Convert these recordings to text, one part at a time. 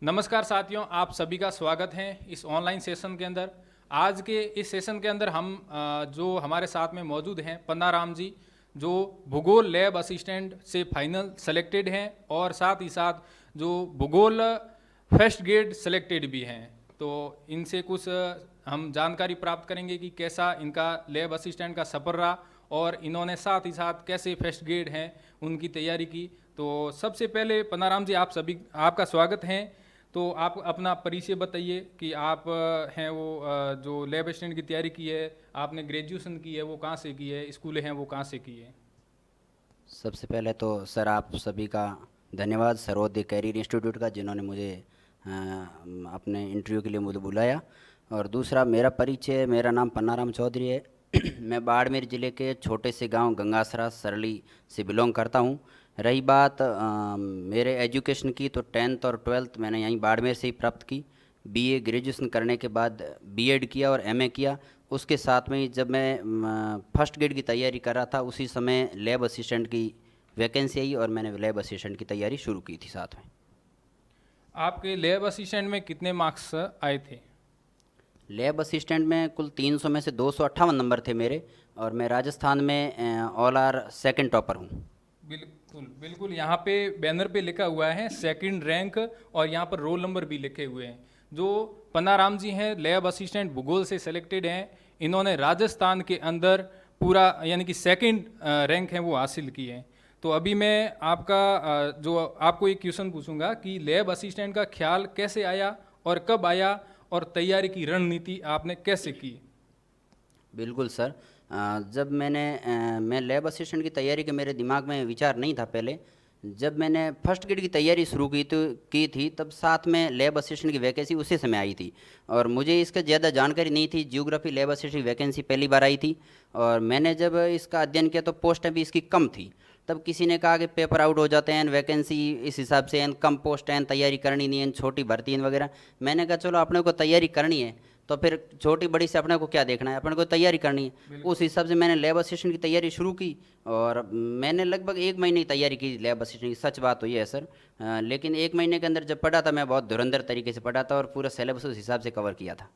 नमस्कार साथियों, आप सभी का स्वागत है इस ऑनलाइन सेशन के अंदर। आज के इस सेशन के अंदर हम जो हमारे साथ में मौजूद हैं पन्नाराम जी, जो भूगोल लैब असिस्टेंट से फाइनल सेलेक्टेड हैं और साथ ही साथ जो भूगोल फर्स्ट ग्रेड सेलेक्टेड भी हैं। तो इनसे कुछ हम जानकारी प्राप्त करेंगे कि कैसा इनका लैब असिस्टेंट का सफ़र रहा और इन्होंने साथ ही साथ कैसे फर्स्ट ग्रेड हैं उनकी तैयारी की। तो सबसे पहले पन्नाराम जी, आप सभी आपका स्वागत है। तो आप अपना परिचय बताइए कि आप हैं वो जो लैब असिस्टेंट की तैयारी की है, आपने ग्रेजुएशन की है वो कहाँ से की है, स्कूल हैं वो कहाँ से की है। सबसे पहले तो सर आप सभी का धन्यवाद सर्वोदय कैरियर इंस्टीट्यूट का, जिन्होंने मुझे अपने इंटरव्यू के लिए मुझे बुलाया। और दूसरा मेरा परिचय, मेरा नाम पन्नाराम चौधरी है। मैं बाड़मेर ज़िले के छोटे से गांव गंगासरा सरली से बिलोंग करता हूं। रही बात मेरे एजुकेशन की, तो 10th और 12th मैंने यहीं बाड़मेर से ही प्राप्त की। बीए ग्रेजुएशन करने के बाद बीएड किया और एमए किया। उसके साथ में ही जब मैं फर्स्ट ग्रेड की तैयारी कर रहा था, उसी समय लैब असिस्टेंट की वैकेंसी आई और मैंने लैब असिस्टेंट की तैयारी शुरू की थी साथ में। आपके लैब असिस्टेंट में कितने मार्क्स आए थे। लैब असिस्टेंट में कुल 300 में से 258 नंबर थे मेरे, और मैं राजस्थान में ऑल आर सेकंड टॉपर हूँ। बिल्कुल बिल्कुल, यहाँ पे बैनर पे लिखा हुआ है सेकंड रैंक और यहाँ पर रोल नंबर भी लिखे हुए हैं। जो पन्नाराम जी हैं लैब असिस्टेंट भूगोल से सिलेक्टेड हैं, इन्होंने राजस्थान के अंदर पूरा यानी कि सेकंड रैंक है वो हासिल की है। तो अभी मैं आपका जो आपको एक क्वेश्चन पूछूंगा कि लैब असिस्टेंट का ख्याल कैसे आया और कब आया और तैयारी की रणनीति आपने कैसे की। बिल्कुल सर। जब मैं लैब असिस्टेंट की तैयारी के मेरे दिमाग में विचार नहीं था पहले। जब मैंने फर्स्ट ग्रेड की तैयारी शुरू की थी, तब साथ में लैब असिस्टेंट की वैकेंसी उसी समय आई थी, और मुझे इसका ज़्यादा जानकारी नहीं थी। जियोग्राफी लैब असिस्टेंट की वैकेंसी पहली बार आई थी, और मैंने जब इसका अध्ययन किया तो पोस्टें भी इसकी कम थी। तब किसी ने कहा कि पेपर आउट हो जाते हैं, वैकेंसी इस हिसाब से हैं, कम पोस्ट हैं, तैयारी करनी नहीं है, छोटी भर्ती हैं वगैरह। मैंने कहा चलो अपने को तैयारी करनी है, तो फिर छोटी बड़ी से अपने को क्या देखना है, अपने को तैयारी करनी है। उस हिसाब से मैंने लैब असिस्टेंट की तैयारी शुरू की, और मैंने लगभग 1 महीने की तैयारी की लैब असिस्टेंट की। सच बात तो ये है सर। लेकिन 1 महीने के अंदर जब पढ़ा था, मैं बहुत धुरंधर तरीके से पढ़ा था और पूरा सिलेबस उस हिसाब से कवर किया था।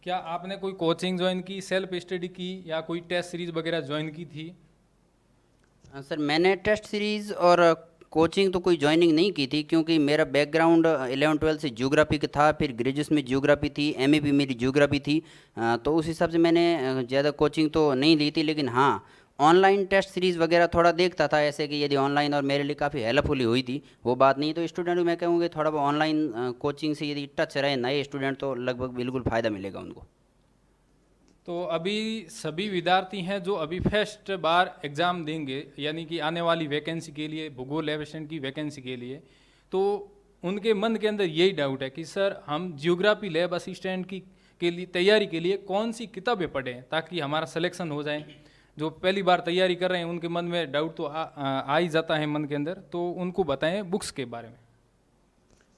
क्या आपने कोई कोचिंग ज्वाइन की, सेल्फ स्टडी की या कोई टेस्ट सीरीज वगैरह ज्वाइन की थी। सर मैंने टेस्ट सीरीज़ और कोचिंग तो कोई ज्वाइनिंग नहीं की थी, क्योंकि मेरा बैकग्राउंड 11-12 से ज्योग्राफी का था। फिर ग्रेजुएशन में ज्योग्राफी थी, एमए भी मेरी ज्योग्राफी थी। तो उस हिसाब से मैंने ज़्यादा कोचिंग तो नहीं ली थी। लेकिन हाँ, ऑनलाइन टेस्ट सीरीज़ वगैरह थोड़ा देखता था, ऐसे कि यदि ऑनलाइन, और मेरे लिए काफ़ी हेल्पफुल हुई थी वो बात। नहीं तो स्टूडेंट मैं कहूँगी थोड़ा बहुत ऑनलाइन कोचिंग से यदि टच रहे नए स्टूडेंट, तो लगभग बिल्कुल फ़ायदा मिलेगा उनको। तो अभी सभी विद्यार्थी हैं जो अभी फर्स्ट बार एग्ज़ाम देंगे यानी कि आने वाली वैकेंसी के लिए, भूगोल लैब असिस्टेंट की वैकेंसी के लिए, तो उनके मन के अंदर यही डाउट है कि सर हम जियोग्राफी लैब असिस्टेंट की के लिए तैयारी के लिए कौन सी किताबें पढ़ें ताकि हमारा सिलेक्शन हो जाए। जो पहली बार तैयारी कर रहे हैं उनके मन में डाउट तो आ ही जाता है मन के अंदर। तो उनको बताएं बुक्स के बारे में।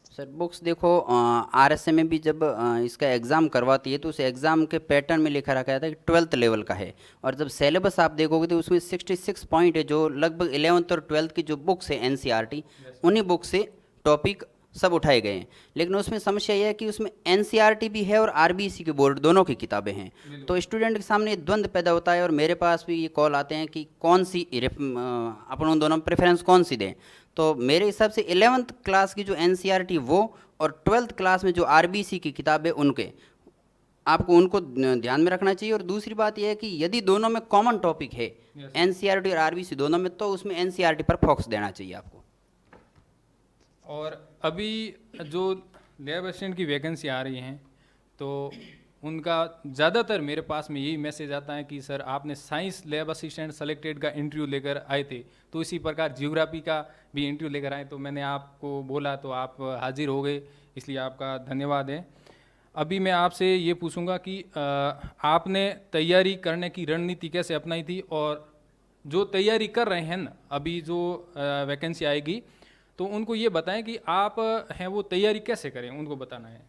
सर बुक्स देखो, आरएसए में भी जब इसका एग्ज़ाम करवाती है, तो उस एग्ज़ाम के पैटर्न में लिखा रखा था कि 12th लेवल का है। और जब सिलेबस आप देखोगे तो उसमें 66 पॉइंट है, जो लगभग 11th और 12th की जो बुक्स है एनसीईआरटी, उन्हीं बुक से टॉपिक सब उठाए गए हैं। लेकिन उसमें समस्या यह है कि उसमें एनसीईआरटी भी है और आरबीसी की बोर्ड दोनों की किताबें हैं। तो स्टूडेंट के सामने ये द्वंद्व पैदा होता है, और मेरे पास भी ये कॉल आते हैं कि कौन सी अपन उन दोनों में प्रेफरेंस कौन सी दें। तो मेरे हिसाब से 11th क्लास की जो एनसीईआरटी वो, और 12th क्लास में जो आरबीसी की किताबें उनके, आपको उनको ध्यान में रखना चाहिए। और दूसरी बात यह है कि यदि दोनों में कॉमन टॉपिक है, एनसीईआरटी और आरबीसी दोनों में, तो उसमें एनसीईआरटी पर फोकस देना चाहिए आपको। और अभी जो लैब असिस्टेंट की वैकेंसी आ रही हैं तो उनका ज़्यादातर मेरे पास में यही मैसेज आता है कि सर आपने साइंस लैब असिस्टेंट सेलेक्टेड का इंटरव्यू लेकर आए थे, तो इसी प्रकार जियोग्राफी का भी इंटरव्यू लेकर आए। तो मैंने आपको बोला तो आप हाजिर हो गए, इसलिए आपका धन्यवाद है। अभी मैं आपसे ये पूछूंगा कि आपने तैयारी करने की रणनीति कैसे अपनाई थी, और जो तैयारी कर रहे हैं ना अभी जो वैकेंसी आएगी, तो उनको ये बताएं कि आप हैं वो तैयारी कैसे करें, उनको बताना है।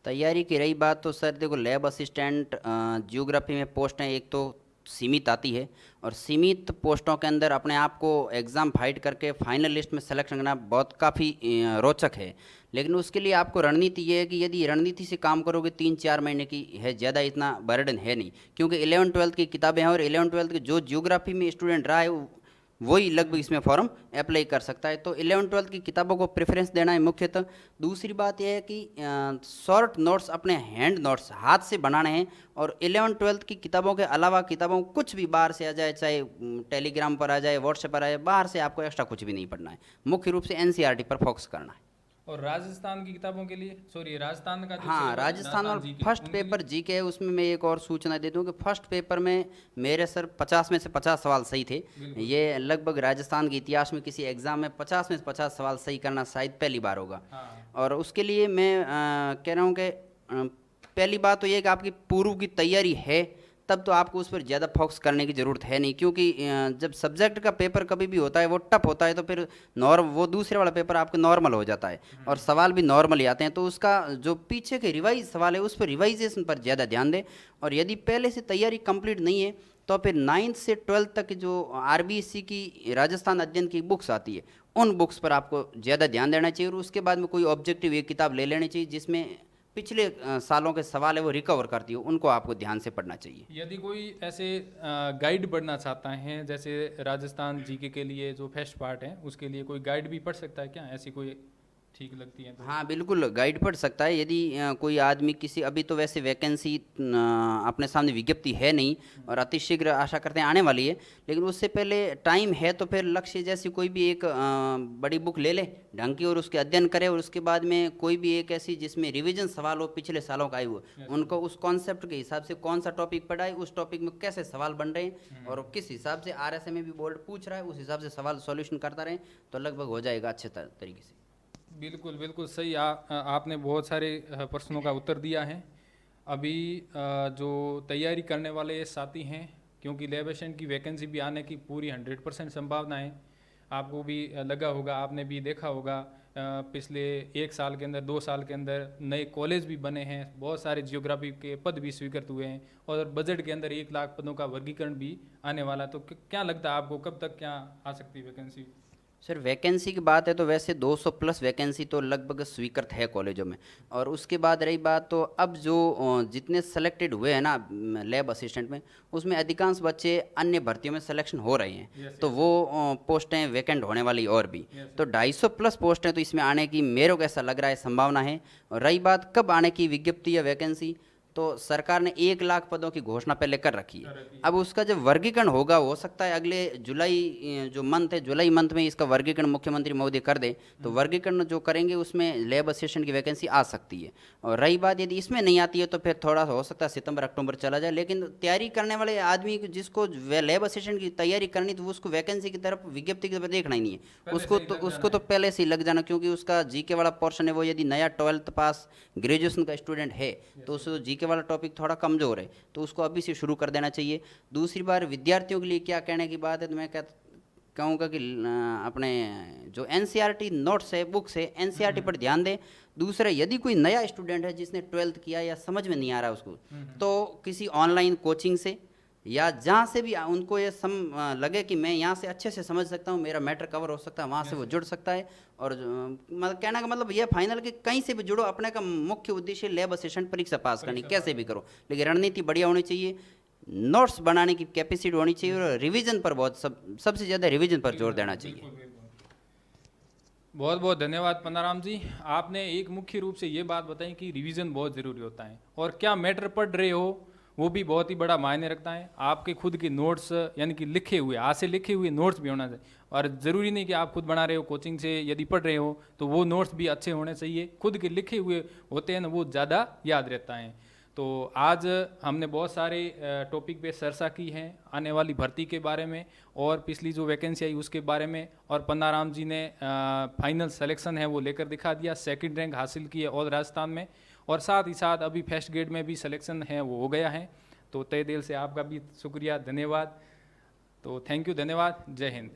तैयारी की रही बात, तो सर देखो लैब असिस्टेंट जियोग्राफी में पोस्ट हैं एक तो सीमित आती है, और सीमित पोस्टों के अंदर अपने आप को एग्ज़ाम फाइट करके फाइनल लिस्ट में सेलेक्शन करना बहुत काफ़ी रोचक है। लेकिन उसके लिए आपको रणनीति ये है कि यदि रणनीति से काम करोगे 3-4 महीने की है, ज़्यादा इतना बर्डन है नहीं, क्योंकि 11-12 की किताबें हैं, और 11-12 के जो जियोग्राफी में स्टूडेंट रहा है वही लगभग इसमें फॉर्म अप्लाई कर सकता है। तो 11-12 की किताबों को प्रेफरेंस देना है मुख्यतः। दूसरी बात यह है कि शॉर्ट नोट्स, अपने हैंड नोट्स हाथ से बनाने हैं, और 11-12 की किताबों के अलावा किताबों कुछ भी बाहर से आ जाए, चाहे टेलीग्राम पर आ जाए, व्हाट्सएप पर आ जाए, बाहर से आपको एक्स्ट्रा कुछ भी नहीं पढ़ना है। मुख्य रूप से एनसीईआरटी पर फोकस करना है। और राजस्थान की किताबों के लिए, सॉरी, राजस्थान का जो हाँ, syllabus है, राजस्थान और जी के, फर्स्ट उनके पेपर लिए जी के है, उसमें मैं एक और सूचना दे दूं कि फर्स्ट पेपर में मेरे सर 50 में से 50 सवाल सही थे। बिल्कुल। ये लगभग राजस्थान के इतिहास में किसी एग्ज़ाम में 50 में से 50 सवाल सही करना शायद पहली बार होगा। हाँ, और उसके लिए मैं कह रहा हूँ कि पहली बात तो ये है कि आपकी पूर्व की तैयारी है, तब तो आपको उस पर ज़्यादा फोकस करने की ज़रूरत है नहीं, क्योंकि जब सब्जेक्ट का पेपर कभी भी होता है वो टफ होता है, तो फिर वो दूसरे वाला पेपर आपका नॉर्मल हो जाता है, और सवाल भी नॉर्मल ही आते हैं। तो उसका जो पीछे के रिवाइज सवाल है उस पर रिवाइजेशन पर ज़्यादा ध्यान दें। और यदि पहले से तैयारी कंप्लीट नहीं है तो फिर 9th से 12th तक जो आरबीएससी की राजस्थान अध्ययन की बुक्स आती है, उन बुक्स पर आपको ज़्यादा ध्यान देना चाहिए, और उसके बाद में कोई ऑब्जेक्टिव एक किताब ले लेनी चाहिए जिसमें पिछले सालों के सवाल है वो रिकवर करती हो, उनको आपको ध्यान से पढ़ना चाहिए। यदि कोई ऐसे गाइड पढ़ना चाहता है, जैसे राजस्थान जीके के लिए जो फर्स्ट पार्ट है उसके लिए कोई गाइड भी पढ़ सकता है क्या, ऐसी कोई ठीक लगती है तो? हाँ बिल्कुल, गाइड पढ़ सकता है। यदि कोई आदमी किसी, अभी तो वैसे वैकेंसी अपने सामने विज्ञप्ति है नहीं, और अतिशीघ्र आशा करते हैं आने वाली है, लेकिन उससे पहले टाइम है तो फिर लक्ष्य जैसी कोई भी एक बड़ी बुक ले ले ढंग की, और उसके अध्ययन करे, और उसके बाद में कोई भी एक ऐसी जिसमें रिवीजन सवाल हो पिछले सालों का आए हुए, उनको उस कॉन्सेप्ट के हिसाब से कौन सा टॉपिक पढ़ा है, उस टॉपिक में कैसे सवाल बन रहे हैं, और किस हिसाब से आरएसए में भी बोर्ड पूछ रहा है उस हिसाब से सवाल सॉल्यूशन करता रहे, तो लगभग हो जाएगा अच्छे तरीके से। बिल्कुल बिल्कुल सही। आपने बहुत सारे प्रश्नों का उत्तर दिया है। अभी जो तैयारी करने वाले साथी हैं, क्योंकि लैब असिस्टेंट की वैकेंसी भी आने की पूरी 100% संभावना है। आपको भी लगा होगा, आपने भी देखा होगा, पिछले 1 साल के अंदर, 2 साल के अंदर नए कॉलेज भी बने हैं, बहुत सारे जियोग्राफी के पद भी स्वीकृत हुए हैं, और बजट के अंदर 1 लाख पदों का वर्गीकरण भी आने वाला। तो क्या लगता है आपको, कब तक क्या आ सकती है वैकेंसी? सर वैकेंसी की बात है तो वैसे 200 प्लस वैकेंसी तो लगभग स्वीकृत है कॉलेजों में। और उसके बाद रही बात, तो अब जो जितने सेलेक्टेड हुए हैं ना लैब असिस्टेंट में, उसमें अधिकांश बच्चे अन्य भर्तियों में सिलेक्शन हो रहे हैं, तो वो पोस्टें वैकेंट होने वाली और भी। तो 250 प्लस पोस्टें तो इसमें आने की मेरे को ऐसा लग रहा है संभावना है। और रही बात कब आने की विज्ञप्ति या वैकेंसी, तो सरकार ने 1 लाख पदों की घोषणा पहले कर रखी है। अब उसका जब वर्गीकरण होगा, हो सकता है अगले जुलाई जो मंथ है, जुलाई मंथ में इसका वर्गीकरण मुख्यमंत्री महोदय कर दे, तो वर्गीकरण जो करेंगे उसमें लैब असिस्टेंट की वैकेंसी आ सकती है। और रही बात यदि इसमें नहीं आती है तो फिर थोड़ा हो सकता है सितंबर अक्टूबर चला जाए। लेकिन तैयारी करने वाले आदमी जिसको लैब असिस्टेंट की तैयारी करनी, तो उसको वैकेंसी की तरफ, विज्ञप्ति की तरफ देखना ही नहीं है, उसको तो पहले से ही लग जाना, क्योंकि उसका जीके वाला पोर्शन है वो, यदि नया 12th पास ग्रेजुएशन का स्टूडेंट है तो उस जीके वाला टॉपिक थोड़ा कमजोर है, तो उसको अभी से शुरू कर देना चाहिए। दूसरी बार विद्यार्थियों के लिए क्या कहने की बात है, तो मैं कहूँगा कि अपने जो एनसीईआरटी नोट्स है, बुक्स है, एनसीईआरटी पर ध्यान दें। दूसरा, यदि कोई नया स्टूडेंट है जिसने 12th किया या समझ में नहीं आ रहा उसको, तो किसी ऑनलाइन कोचिंग से या जहाँ से भी उनको ये लगे कि मैं यहाँ से अच्छे से समझ सकता हूँ, मेरा मैटर कवर हो सकता है, वहाँ से वो जुड़ सकता है। और मतलब कहने का मतलब ये फाइनल कि कहीं से भी जुड़ो, अपने का मुख्य उद्देश्य लैब असिस्टेंट परीक्षा पास करनी, कैसे भी करो, लेकिन रणनीति बढ़िया होनी चाहिए, नोट्स बनाने की कैपेसिटी होनी चाहिए, और रिवीजन पर बहुत सबसे ज़्यादा रिवीजन पर जोर देना चाहिए। बहुत बहुत धन्यवाद पन्नाराम जी। आपने एक मुख्य रूप से ये बात बताई कि रिवीजन बहुत ज़रूरी होता है, और क्या मैटर पढ़ रहे हो वो भी बहुत ही बड़ा मायने रखता है। आपके खुद के नोट्स, यानी कि लिखे हुए, आज से लिखे हुए नोट्स भी होना चाहिए, और ज़रूरी नहीं कि आप खुद बना रहे हो, कोचिंग से यदि पढ़ रहे हो तो वो नोट्स भी अच्छे होने चाहिए। खुद के लिखे हुए होते हैं ना, वो ज़्यादा याद रहता है। तो आज हमने बहुत सारे टॉपिक पे चर्चा की है, आने वाली भर्ती के बारे में और पिछली जो वैकेंसी आई उसके बारे में, और पन्नाराम जी ने फाइनल सिलेक्शन है वो लेकर दिखा दिया, 2nd रैंक हासिल की है ऑल राजस्थान में, और साथ ही साथ अभी फर्स्ट ग्रेड में भी सिलेक्शन है वो हो गया है। तो तहे दिल से आपका भी शुक्रिया, धन्यवाद। तो थैंक यू, धन्यवाद, जय हिंद।